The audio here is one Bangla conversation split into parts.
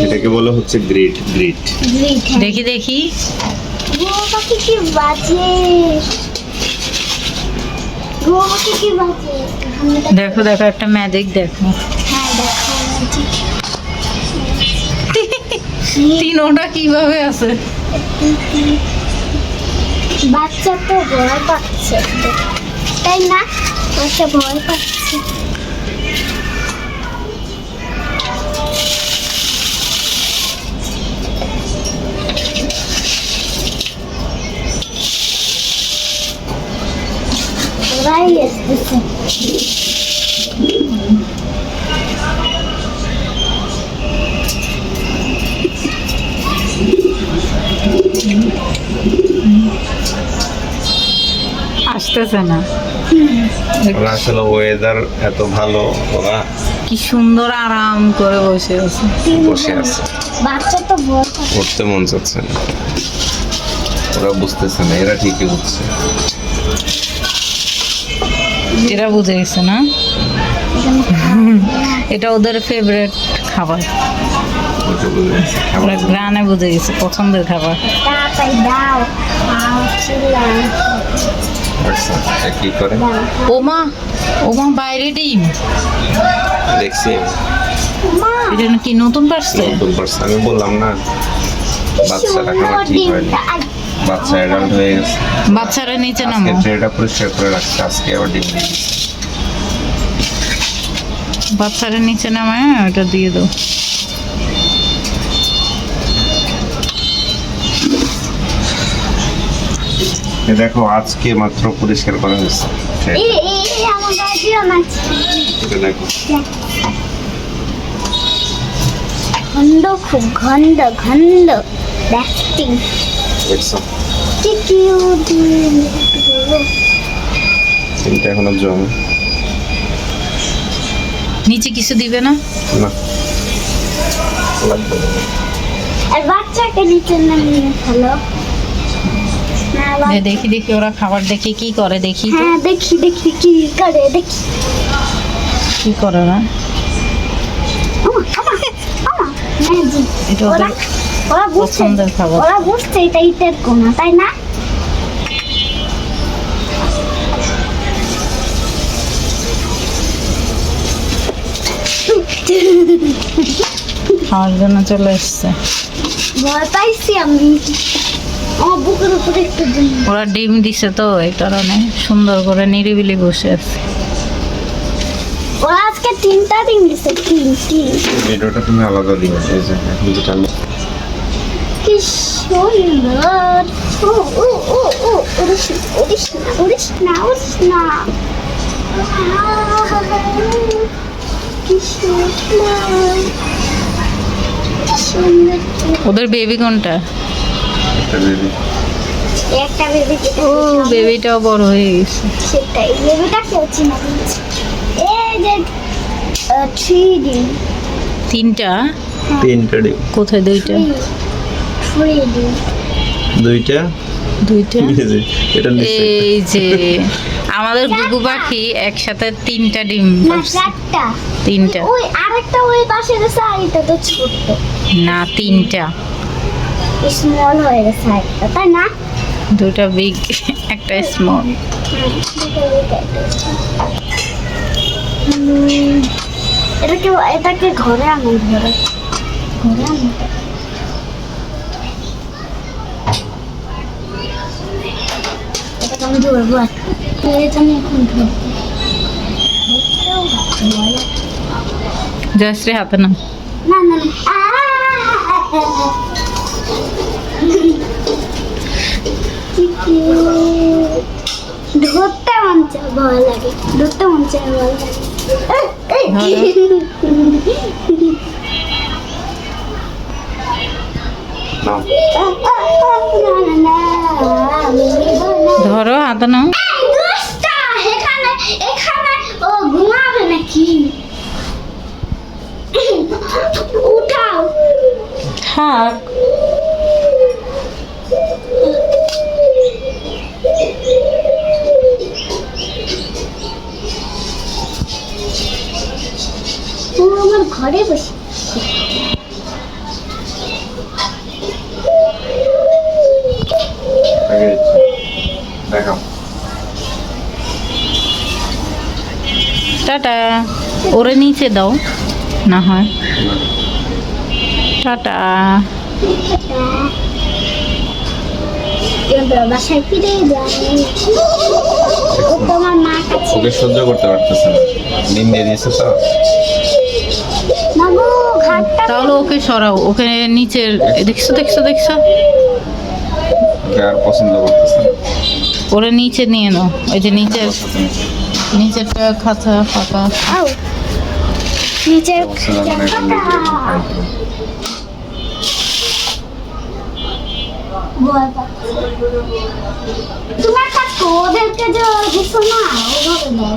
এটাকে বলা হচ্ছে গ্রিট গ্রিট। দেখি দেখি দেখো দেখো একটা ম্যাজিক দেখো। তিনোটা কিভাবে আছে? বাচ্চা তো ভয় পাচ্ছে, তাই না? বাচ্চা ভয় পাচ্ছে। ওরাই আসতেছে। আসতেছে না। আসলে ওয়েদার এত ভালো, ওরা কি সুন্দর আরাম করে বসে আছে। বসে আছে, বাচ্চা তো ভয় পাচ্ছে। উঠতে মন চাচ্ছে না। ওরা বুঝতেছে না, এরা ঠিকই বুঝছে। এরা বুঝে গেছে না, এটা ওদের ফেভারিট খাবার। ওটা বুঝে গেছে, খাবার ওরা গ্রানে বুঝে গেছে পছন্দের খাবার। তাড়াতাড়ি দাও, চিল্লাও। আচ্ছা, এটা কি করে ওমা ওমা বাইরে ডিম, দেখছি। মা, এটা কি নতুন পারছে? নতুন পারছে, আমি বললাম না বাচ্চাটা খাবার ঠিক হয়নি। বাচ্চা অ্যাডাল্ট হয়ে গেছে। বাচ্চারা নিচে আজকে নামো, ট্রেটা পরিষ্কার করে রাখছে, আজকে আবার ডিম দিয়ে দিচ্ছে। বাচ্চারা নিচে নামে ওটা দিয়ে দাও। এ দেখো, আজকে মাত্র পরিষ্কার করা হয়েছে ট্রেটা। আমার গাড়িও নাচছে। এটা দেখো, ঘন্ড, খুব ঘন্ড ঘন্ড দেখতে। দেখছো কি কিউট। ডিমটা এখনো জমে নিচে কিছু দিবে না? না, লাগবে না। আর বাচ্চাকে নিচে নামিয়ে ফেলো। দেখি দেখি ওরা খাবার দেখি কি করে, দেখি তো। হ্যাঁ, দেখি দেখি কি করে, দেখি। কি করে না, ম্যাজিক। এটা ওদের ওরা বুঝছে, পছন্দের খাবার। ওরা বুঝছে এটা ইটের কোনা, তাই না? খাওয়ার জন্য চলে এসছে। ভয় পাইছি আমি। আমার বুকের উপরে একটু দিন। ওরা ডিম দিছে তো এই কারণে সুন্দর করে নিরিবিলি বসে আছে। ওরা আজকে 3টা ডিম দিছে। তিনটি। ভিডিওটা তুমি আলাদা দিও, এই যে এখন যেটা আমি কি সুন্দর। ও ও ও ও উড়িস না, উড়িস না, উড়িস না, উড়িস না। কি সুন্দর, কি সুন্দর। ওদের বেবি কোনটা? একটা বেবি। একটা বেবি, ও বেবিটাও বড় হয়ে গেছে। সেটাই বেবিটা খেলছি না। এই যে 3D। তিনটা? তিনটা ডিম। কোথায়? দুইটা? 3D। দুইটা। দুইটা? এটা নিচে এই যে আমাদের গুগু পাখি একসাথে তিনটা ডিম না, পারছে। 4টা। তিনটা ওই আরেকটা ওই পাশে গেছে, আর এটা তো ছোট, না, তিনটা। স্মল হয়ে গেছে একটা, তাই না? দুইটা বিগ একটা স্মল। এটাকে ঘরে আনো, ঘরে ঘরে আনো। এটাকে আমি ধরবো, এটা আমি এখন ধরবো। জয়শ্রী হাতে না। না না না। ধরতে মন চায়, ভয় লাগে। ধরতে মন চায়, ভয় লাগে। নাও। ধরো হাতে নাও। এখানে এখানে ও ঘুমাবে নাকি? উঠাও। থাক। ও আমার ঘরে বসে আগে ইচ্ছে। দেখাও টাটা। ওরে নিচে দাও না হয়। টাটা। এবার বাসায় ফিরে যাই ও তোমার মা কাছে ওকে সহ্য করতে পারতেছে না, ডিম দিয়ে দিয়েছে তো। মাগো ঘাটটা তাহলে ওকে সরাও, ওকে নিচের দেখছো দেখছো দেখছো, ওকে আর পছন্দ করতেছে না। ওরে নিচে নিয়ে নাও, ওই যে নিচের বসো তুমি। নিচেরটা খাঁচা ফাঁকা। আও নিচের বলছে না মানে এখন দেখি এরকম খাই তো। ভয় পাচ্ছে। তোমার কাছে ওদেরকে যে দিছো না ওভাবে দাও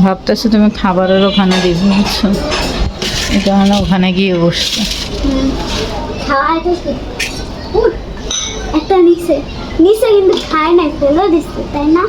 ভাবতেছো তুমি খাবারের ওখানে দিবে, বুঝছো, এই কারণে ওখানে গিয়ে বসছে। খাওয়াই তো একটা নিচে নিচে কিন্তু খায় না ফেলে দিচ্ছে তাই না